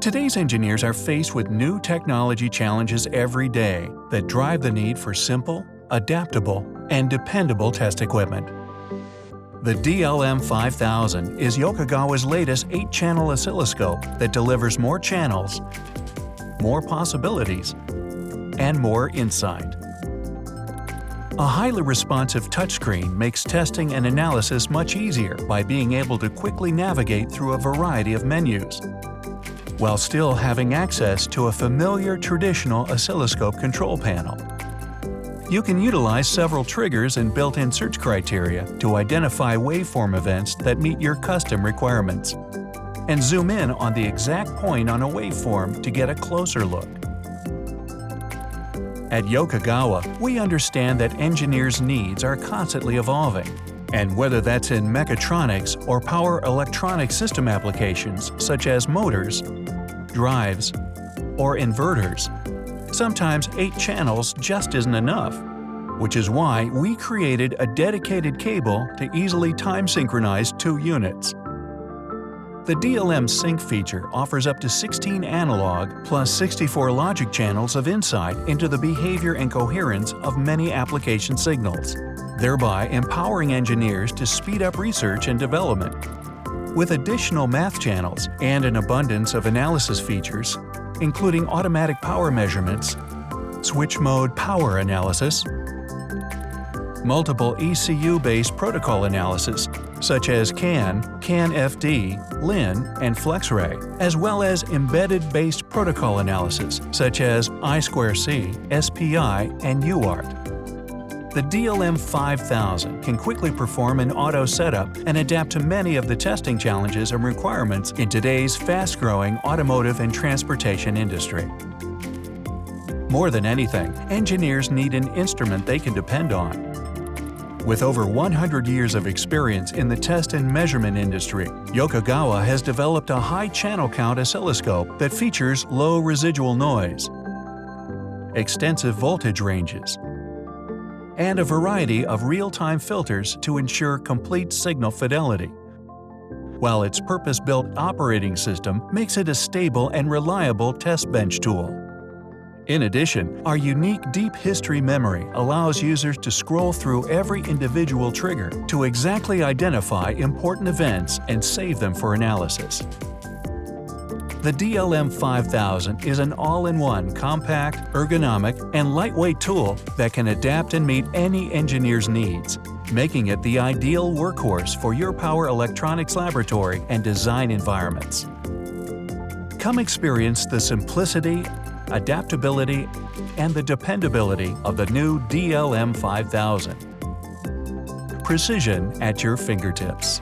Today's engineers are faced with new technology challenges every day that drive the need for simple, adaptable, and dependable test equipment. The DLM5000 is Yokogawa's latest 8-channel oscilloscope that delivers more channels, more possibilities, and more insight. A highly responsive touchscreen makes testing and analysis much easier by being able to quickly navigate through a variety of menus, while still having access to a familiar traditional oscilloscope control panel. You can utilize several triggers and built-in search criteria to identify waveform events that meet your custom requirements, and zoom in on the exact point on a waveform to get a closer look. At Yokogawa, we understand that engineers' needs are constantly evolving, and whether that's in mechatronics or power electronic system applications such as motors, drives, or inverters, sometimes 8 channels just isn't enough, which is why we created a dedicated cable to easily time synchronize 2 units. The DLM Sync feature offers up to 16 analog plus 64 logic channels of insight into the behavior and coherence of many application signals, thereby empowering engineers to speed up research and development. With additional math channels and an abundance of analysis features, including automatic power measurements, switch mode power analysis, multiple ECU-based protocol analysis such as CAN, CAN-FD, LIN, and FlexRay, as well as embedded-based protocol analysis such as I2C, SPI, and UART. The DLM5000 can quickly perform an auto setup and adapt to many of the testing challenges and requirements in today's fast-growing automotive and transportation industry. More than anything, engineers need an instrument they can depend on. With over 100 years of experience in the test and measurement industry, Yokogawa has developed a high channel count oscilloscope that features low residual noise, extensive voltage ranges, and a variety of real-time filters to ensure complete signal fidelity, while its purpose-built operating system makes it a stable and reliable test bench tool. In addition, our unique deep history memory allows users to scroll through every individual trigger to exactly identify important events and save them for analysis. The DLM5000 is an all-in-one compact, ergonomic, and lightweight tool that can adapt and meet any engineer's needs, making it the ideal workhorse for your power electronics laboratory and design environments. Come experience the simplicity, adaptability, and the dependability of the new DLM5000. Precision at your fingertips.